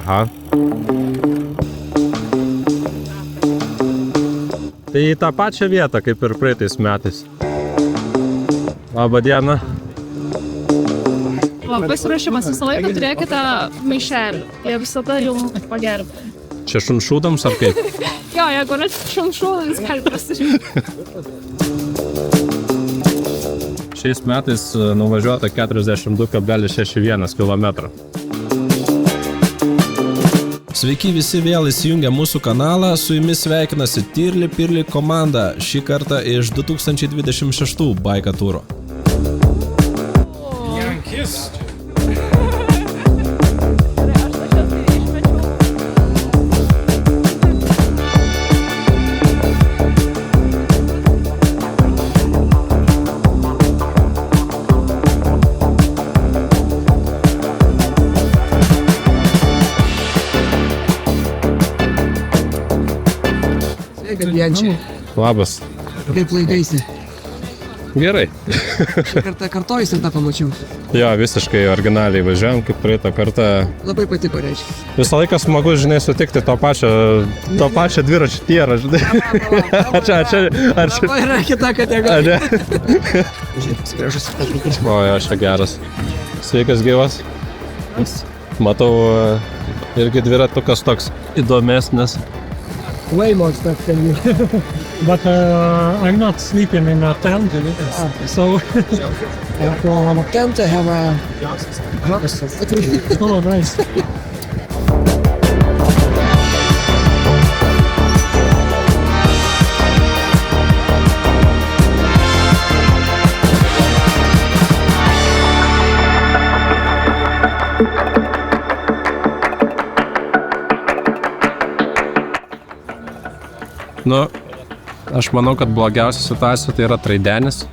Aha. Tai į tą pačią vietą, kaip ir praeitais metais. Labą dieną. Pasiruošimas visą laiką turėkite maišelį. Jie visada jums pagerbė. Čia šunšūdams ar kaip? Jo, jeigu net šunšūdams gali prasižiūrėti. Šiais metais nuvažiuota 42,61 km. Sveiki visi vėl įsijungę mūsų kanalą, su jumis sveikinasi Tirli Pirli komanda, šį kartą iš 2026 Baika turo. Jančiai, Labas. kaip laikaisi? Gerai. Šį kartą kartojusi tą pamačiau. Jo, visiškai originaliai važiuojam, kaip praeitą kartą. Labai patiko, reiškia. Visą laiką smagu, žinai, sutikti to pačią dviračių tierą, žinai. Ar čia... O yra kita kategorija. Žiūrėk, gražus. O, jo, čia geras. Sveikas gyvas. Matau, irgi dviratukas toks įdomesnis. Way more stuff than you. But I'm not sleeping in a tent, so From tent I have a... oh, nice. Nu, aš manau, kad blogiausia situacija tai yra traidenis.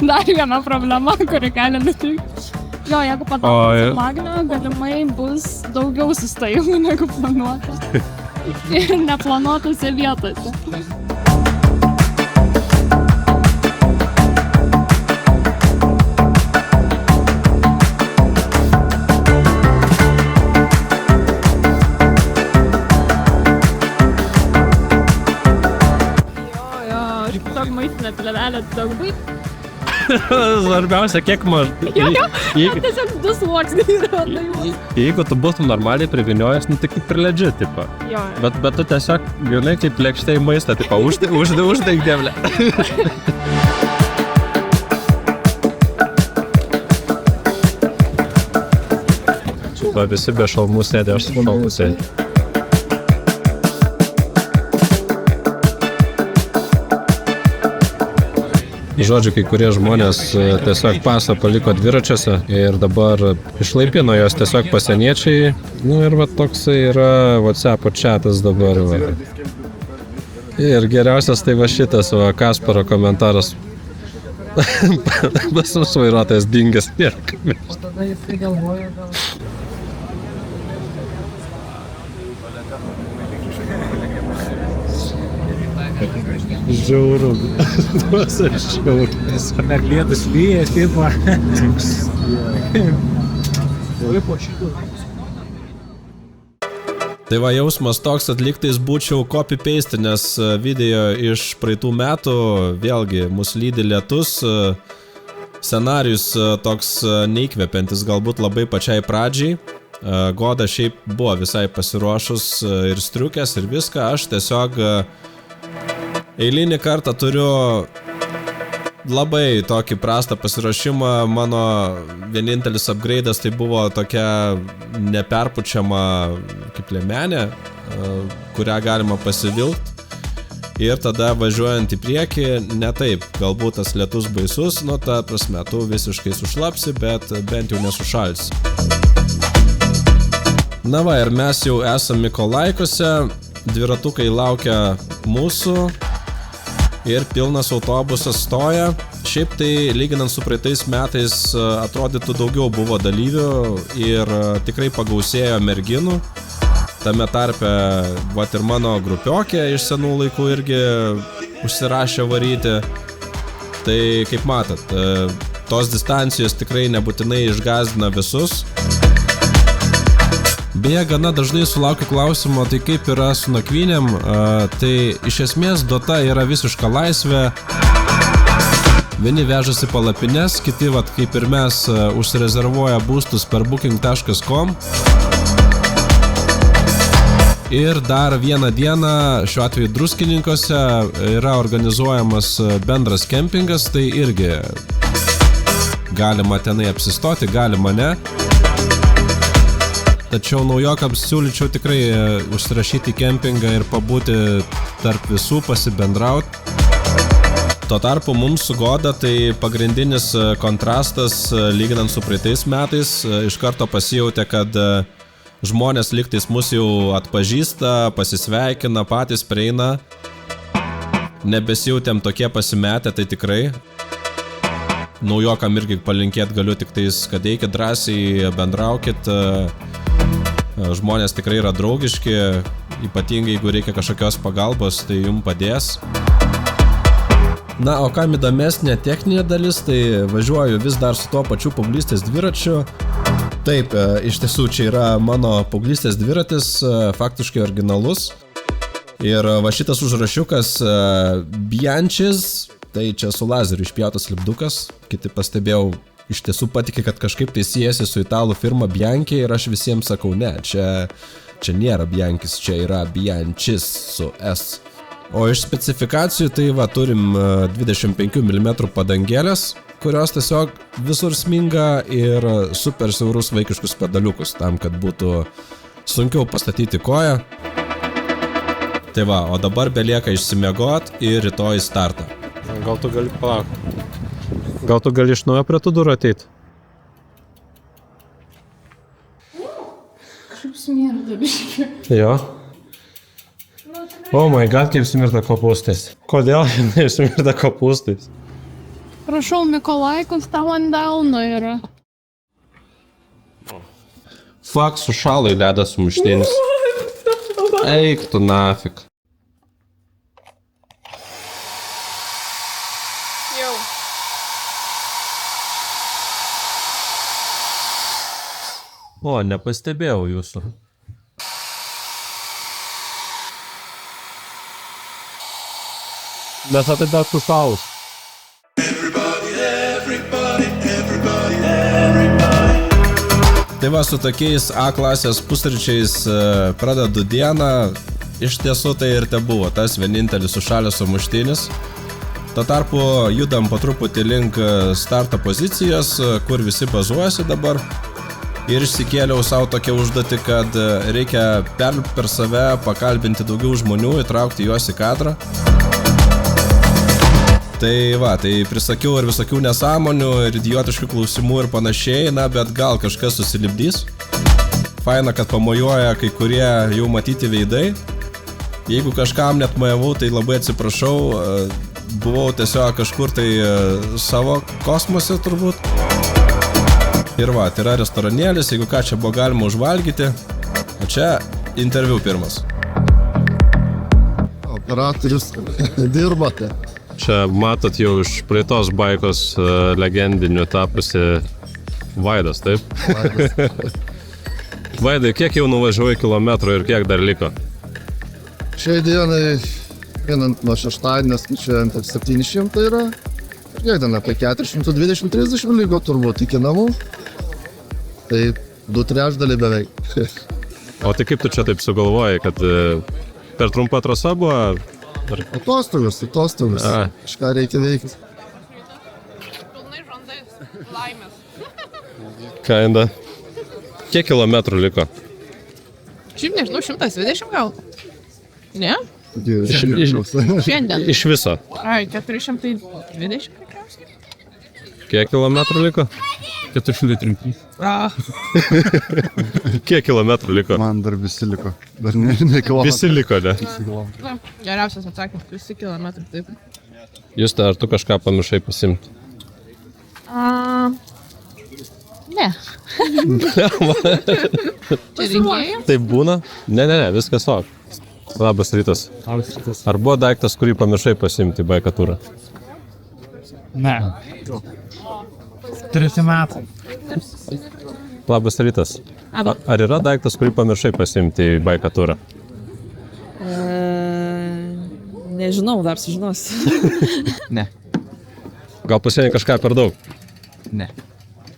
Dar viena problema, kuri gali nutikti. Jo, jeigu patalpinsit magnio, galimai bus daugiau sustojimų negu planuota. Ir neplanuotose vietose. Maitinę plėvelę daug baig. Svarbiausia, kiek Tiesiog 2 sluoksniai yra. Jeigu tu būtum normaliai priviniojęs, nu tai kaip priledži, tipo. Jo. Bet tu tiesiog, žinai, kaip lėkštė į maistą, tipo, uždaig dėvlę. Va, visi be šalmų sėdė, aš su šalmų sėdė. Žodžiu, kai kurie žmonės tiesiog pasą paliko dviračiuose ir dabar išlaipino jos tiesiog pasieniečiai. Nu ir va toksai yra WhatsApp chatas dabar. Va. Ir geriausias tai va šitas va Kasparo komentaras. Pas mūsų vairuotojas dingęs. Tada jis galvoja gal... Žiauru. Tuos aš žiauru. Merlėtus vyjas, taip va. Tai va jausmas toks, kad lygtais būčiau copy-paste, nes video iš praeitų metų, vėlgi, mus lydi lietus, scenarius toks neįkvepiantis galbūt labai pačiai pradžiai. Goda šiaip buvo visai pasiruošus ir striukės ir viską, aš tiesiog eilinį kartą turiu labai tokį prastą pasiruošimą, mano vienintelis upgrade'as tai buvo tokia neperpučiama kaip liemenė, kurią galima pasivilkt. Ir tada važiuojant į priekį, ne taip, galbūt tas lietus baisus, nu ta prasme, tu visiškai sušlapsi, bet bent jau nesušalsi. Na va, ir mes jau esame Mikolaikose, dviratukai laukia mūsų. Ir pilnas autobusas stoja. Šiaip tai, lyginant su praeitais metais, atrodytų daugiau buvo dalyvių ir tikrai pagausėjo merginų. Tame tarpe, vat ir mano grupiokė iš senų laikų irgi užsirašė varyti. Tai, kaip matot, tos distancijos tikrai nebūtinai išgąsdina visus. Beje, gana dažnai sulaukiu klausimo, tai kaip yra su nakvynėm, tai iš esmės duota yra visiška laisvė. Vieni vežasi palapines, kiti, vat, kaip ir mes, užsirezervuoja būstus per booking.com. Ir dar vieną dieną, šiuo atveju Druskininkose, yra organizuojamas bendras kempingas, tai irgi galima tenai apsistoti, galima ne. Tačiau naujokams siūlyčiau tikrai užsirašyti kempingą ir pabūti tarp visų, pasibendrauti. Tuo tarpu mums su Goda tai pagrindinis kontrastas, lyginant su praeitais metais, iš karto pasijautė, kad žmonės lygtais mus jau atpažįsta, pasisveikina, patys prieina. Nebesijautėm tokie pasimetę, tai tikrai. Naujokam irgi palinkėt galiu tik tais, kad eikit drąsiai, bendraukit. Žmonės tikrai yra draugiški, ypatingai jeigu reikia kažkokios pagalbos, tai jums padės. Na, o kam įdomesnė techninė dalis, tai važiuoju vis dar su tuo pačiu paauglystės dviračiu. Taip, iš tiesų čia yra mano paauglystės dviratis, faktiškai originalus. Ir va šitas užrašiukas Bianchis, tai čia su lazeriu išpjautas lipdukas. Kiti pastebėjau, iš tiesų patikė, kad kažkaip tai siejasi su italų firma Bianchi ir aš visiems sakau, ne, čia nėra Bianchis, čia yra Bianchis su S. O iš specifikacijų tai va turim 25 mm padangėlės, kurios tiesiog visur sminga ir super siaurus vaikiškus pedaliukus, tam, kad būtų sunkiau pastatyti koją. Tai va, o dabar belieka išsimiegot ir rytoj startą. Gal tu gali palaukti? Gal tu gali iš naujo prie tų durų ateit? Kažkaip smirda biškį. Jo. Oh my god, kaip smirda kopūstais. Kodėl jinai smirda kopūstais? Prašau, Mikolaikus tau ant delno yra. Fuck, sušalo į ledą sumuštinis. Eik tu nafik. Jau. O, nepastebėjau jūsų. Nes atidėt sušalus. Tai va, su tokiais A klasės pusryčiais pradedu dieną. Iš tiesų tai ir te buvo tas vienintelis sušalęs sumuštinis. Tuo tarpu judam po truputį link starto pozicijos, kur visi bazuojasi dabar. Ir išsikėliau savo tokią užduotį, kad reikia per save pakalbinti daugiau žmonių, įtraukti juos į kadrą. Tai va, tai prisakiau ir visokių nesąmonių, ir idiotiškų klausimų ir panašiai, na, bet gal kažkas susilipdys. Faina, kad pamojuoja kai kurie jau matyti veidai. Jeigu kažkam net mojavau, tai labai atsiprašau, buvau tiesiog kažkur tai savo kosmose turbūt. Ir va, tai yra restoranėlis, jeigu ką čia buvo galima užvalgyti. O čia interviu pirmas. Operatorius, dirbate. Čia matot jau iš praeitos baikos legendinių tapusi Vaidas, taip? Vaidai, kiek jau nuvažiavai kilometrų ir kiek dar liko? Šiai dienai, vienant nuo šeštadienio skaičiuojant 700 yra. Ir kiek ten apie 420-30 liko turbūt iki namų. Tai 2/3 beveik. O tai kaip tu čia taip sugalvojai, kad per trumpa trasa buvo? Atostogas. A. Kažką reikia veikti. Pilnai žandais laimės. Kinda. Kiek kilometrų liko? Šiaip nežinau, 120 gal? Ne? Šiandien. Iš viso. Ai, 420 tikriausiai. Kiek kilometrų liko? 430. Kiek kilometrų liko? Man dar visi liko. Dar ne kilometrų. Visi liko, ne? Geriausias atsakymas, visi kilometrai, taip. Juste, ar tu kažką pamiršai pasimti? Ne. Čia rinkėjai? Taip būna? Ne, viskas ok. Labas rytas. Ar buvo daiktas, kurį pamiršai pasimti į baikatūrą? Ne. 3 metai. Labas rytas. Labas. Ar yra daiktas, kurį pamiršai pasiimti į baiką turą? Nežinau, dar sužinosiu. Ne. Gal pasiėmė kažką per daug? Ne.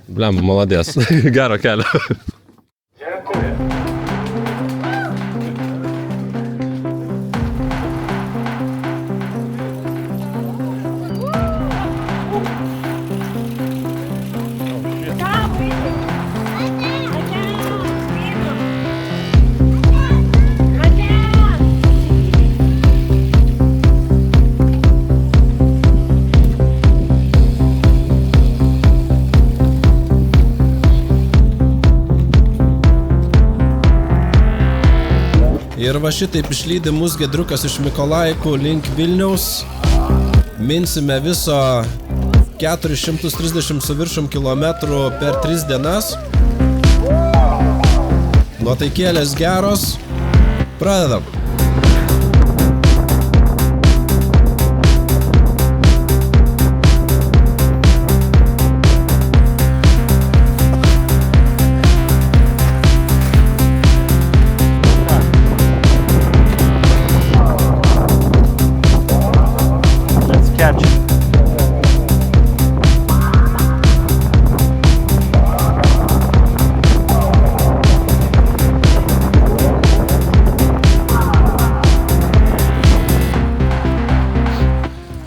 Bliam, maladės. Gero kelio. Ir va šitaip išlydi mus Gedriukas iš Mikolaikų link Vilniaus. Minsime viso 430 su viršum kilometrų per 3 dienas. Nuotaikėlės geros. Pradedam.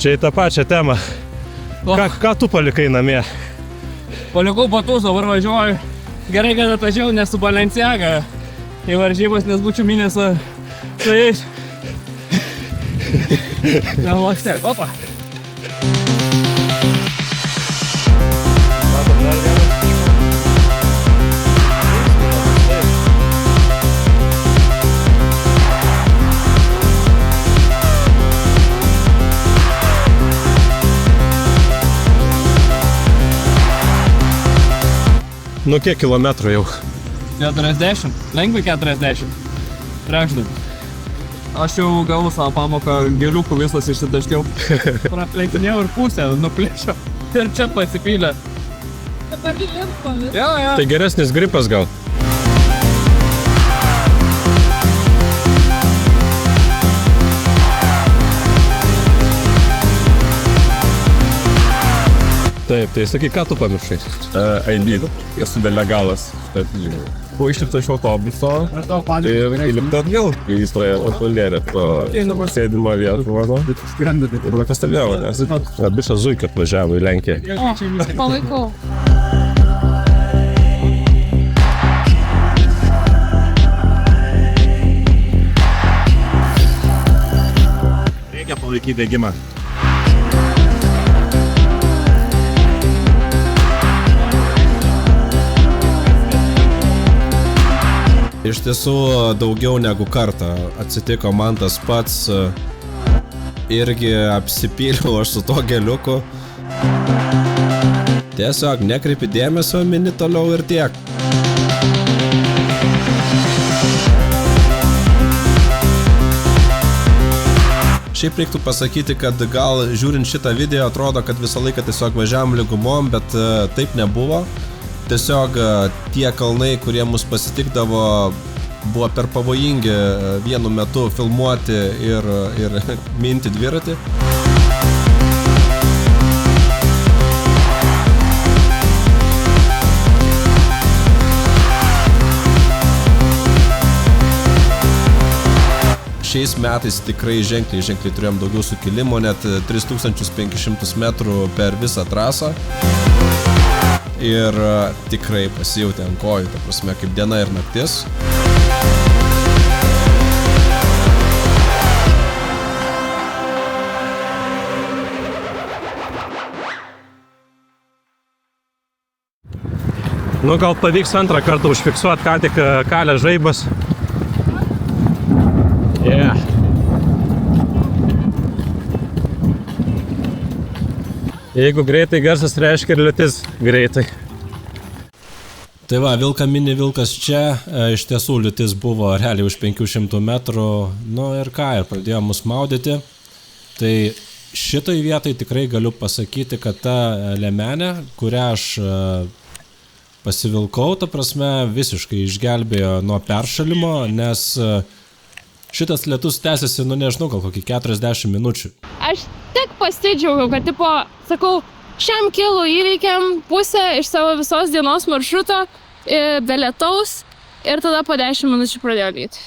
Čia į tą pačią temą. Ką tu palikai namie? Palikau batus, dabar važiuoju. Gerai, kad atvažiavau ne su Balenciaga į varžybas, nes būčiau minęs su jais. Galvos tiek, opa. Nu kiek kilometrų jau? 40, lengvai 40. Trečdalį. Aš jau gavau savo pamoką, gėliukų visas išsidaškiau. Prapleitinėjau ir pusę, nuplėšiau. Ir čia pasipylė. Dabar limpa. Jo. Tai geresnis gripas gal? Taip, tai sakyk, ką tu pamiršai? ID, esu delegalas. Buvo išlipta iš autobuso ir įlipta atgal, kai jis toje kontrolierė sėdimo vietą, mano. Ir pakastelėjau, nes Bišas Zuikio atvažiavo į Lenkiją. O, palaikau. reikia palaikyti degimą. Iš tiesų daugiau negu kartą atsitiko man tas pats, irgi apsipyliau aš su to geliuku. Tiesiog nekreipi dėmesio, mini toliau ir tiek. Šiaip reiktų pasakyti, kad gal žiūrint šitą video atrodo, kad visą laiką tiesiog važiavam lygumom, bet taip nebuvo. Tiesiog tie kalnai, kurie mus pasitikdavo, buvo per pavojingi vienu metu filmuoti ir minti dviratį. Šiais metais tikrai ženkliai turėjom daugiau sukilimo, net 3500 metrų per visą trasą. Ir tikrai pasijautė ant kojų, ta prasme, kaip diena ir naktis. Nu, gal pavyks antrą kartą užfiksuoti, ką tik kalė žaibas. Yeah. Jeigu greitai garsas, reiškia ir liūtis greitai. Tai va, vilką mini vilkas čia, iš tiesų liūtis buvo realiai už 500 metrų, nu ir ką, ir pradėjo mus maudyti. Tai šitoj vietai tikrai galiu pasakyti, kad ta liemenė, kurią aš Pasivilkau, ta prasme, visiškai išgelbėjo nuo peršalimo, nes šitas lietus tęsiasi, nu nežinau, gal kokį 40 minučių. Aš tik pasidžiaugiau, kad, tipo, sakau, šiam kilu įveikiam pusę iš savo visos dienos maršruto be lietaus ir tada po 10 minučių pradėjo lyti.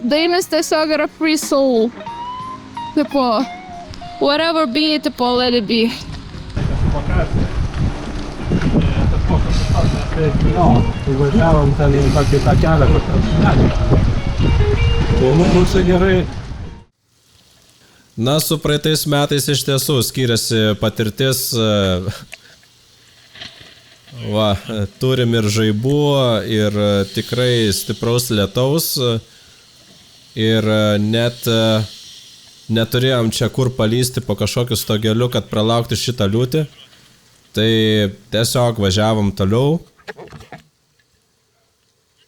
Dainis tiesiog yra free soul. Tipo, whatever be, tipo, let it be. Važiavom ten į tokį tą kelią, kur mūsų gerai. Na, su praeitais metais iš tiesų skiriasi patirtis. Va, turim ir žaibų, ir tikrai stipraus lietaus. Ir net neturėjom čia kur palysti po kažkokiu stogeliu, kad pralaukti šitą liūtį. Tai tiesiog važiavom toliau.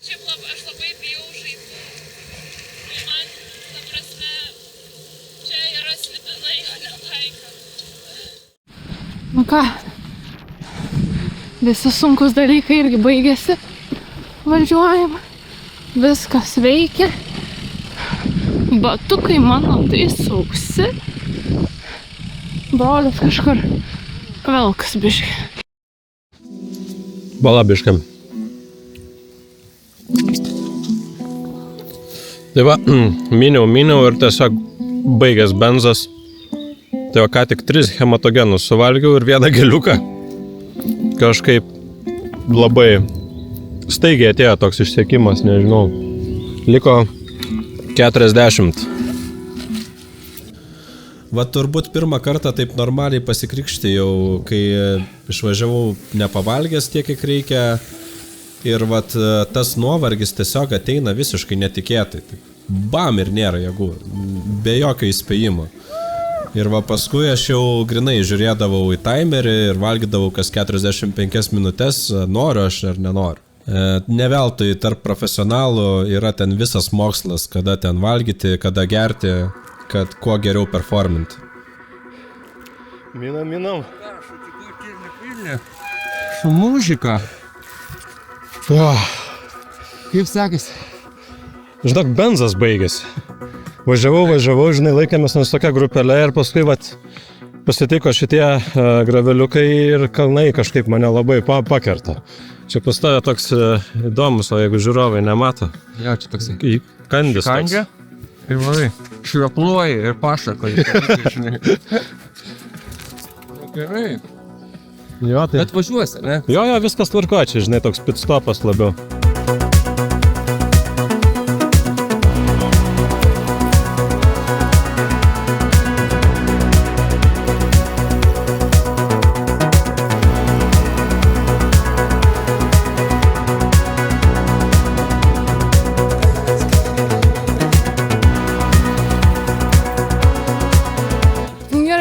Šiaip aš labai bijau žaibų. Man, ta prasme, čia yra slibinai, o ne laika. Nu ką, visi sunkus dalykai irgi baigėsi. Važiuojam, viskas veikia. Batukai mano tai sausi. Brolis kažkur velkas biškai. Balabiškam. Tai va, miniau ir tiesiog baigęs benzas. Tai va, ką tik 3 hematogenus suvalgiau ir 1 geliuką. Kažkaip labai staigiai atėjo toks išsiekimas, nežinau. Liko 40. Va turbūt pirmą kartą taip normaliai pasikrikštėjau, kai išvažiavau nepavalgęs tiek, kiek reikia. Ir vat tas nuovargis tiesiog ateina visiškai netikėtai. Bam ir nėra jėgų, be jokio įspėjimo. Ir va paskui aš jau grinai žiūrėdavau į timerį ir valgydavau kas 45 minutės, noriu aš ar nenoriu. Ne veltui tarp profesionalų yra ten visas mokslas, kada ten valgyti, kada gerti, kad kuo geriau performinti. Minam. Su muzika. Kaip sekasi? Žinok, benzas baigėsi. Važiavau, žinai, laikėmės nors tokia grupelė ir paskui pasitiko šitie graveliukai ir kalnai kažkaip mane labai pakerta. Čia pas tave toks įdomus, o jeigu žiūrovai nemato. Jo, čia toksai. Kandis toks. Kandė? Ir vai, švepluoji ir pašakoji. Gerai. Jo, tai... Bet važiuosi, ne? Jo, viskas tvarko, čia, žinai, toks pit stopas labiau.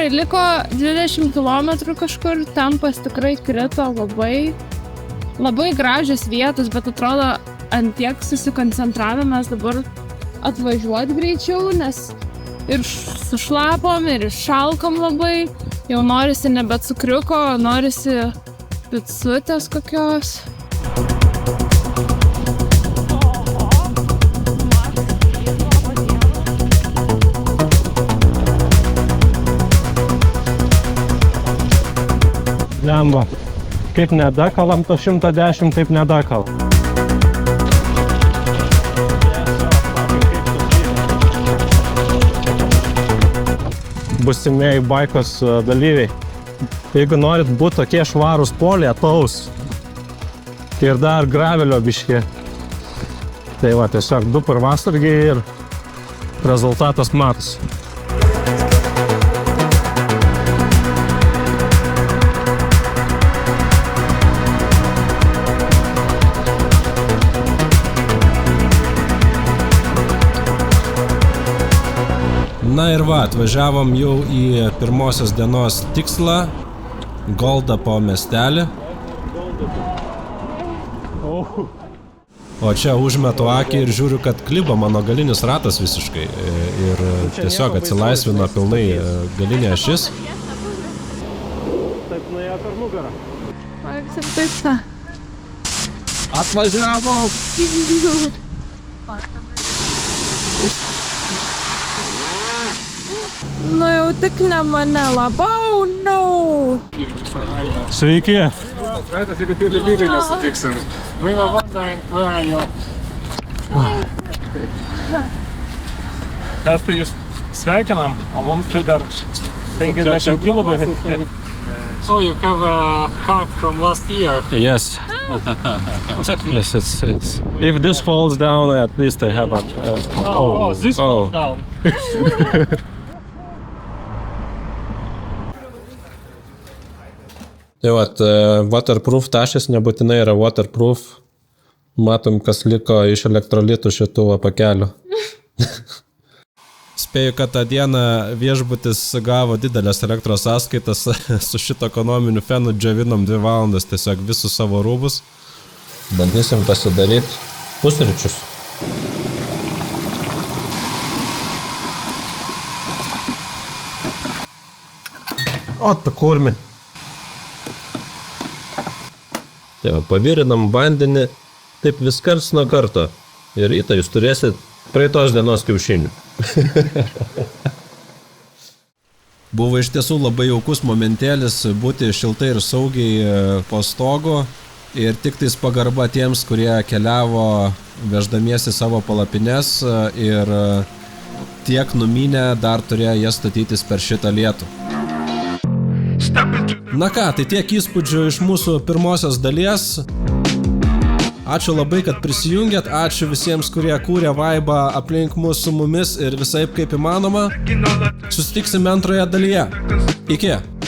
Liko 20 km kažkur, tempas tikrai krito labai gražios vietos, bet atrodo ant tiek susikoncentravę mes dabar atvažiuoti greičiau, nes ir sušlapom, ir šalkom labai, jau norisi nebe cukriuko, norisi picutės kokios. Lemba. Kaip nedakalam, to 110 taip nedakal. Būsimieji baikos dalyviai. Jeigu norit būti tokie švarūs po lietaus ir dar gravelio biškį, tai va, tiesiog 2 per vasargį ir rezultatas matosi. Na ir va, atvažiavom jau į pirmosios dienos tikslą, Goldapo miestelį. O čia užmetu akį ir žiūriu, kad klibo mano galinis ratas visiškai ir tiesiog atsilaisvino pilnai galinė ašis. Taip nuėjo per nugarą. Atvažiavo. Nu jau tik ne mane labiau, no. Sveiki. Mes tai jūs sveikinam, o mums tai dar 50 km. So you have a car from last year. Yes. Yes, it's. If this falls down, at least I have a. This oh. down. Tai vat, waterproof tašės nebūtinai yra waterproof. Matom, kas liko iš elektrolitų šitų pakelių. Spėju, kad tą dieną viešbutis gavo didelės elektros sąskaitas su šito ekonominiu fenu, džiavinom 2 valandas tiesiog visus savo rūbus. Bandysim pasidaryti pusryčius. O, ta kurmi. Tai va, pavirinam vandenį taip vis karts nuo karto. Ir rytą jūs turėsit praeitos dienos kiaušinių. Buvo iš tiesų labai jaukus momentėlis būti šiltai ir saugiai po stogu ir tik tais pagarba tiems, kurie keliavo veždamiesi savo palapines ir tiek numynę dar turėjo jas statytis per šitą lietų. Na ką, tai tiek įspūdžių iš mūsų pirmosios dalies. Ačiū labai, kad prisijungėt, ačiū visiems, kurie kūrė vaibą aplink mus su mumis ir visaip kaip įmanoma. Susitiksime antroje dalyje. Iki.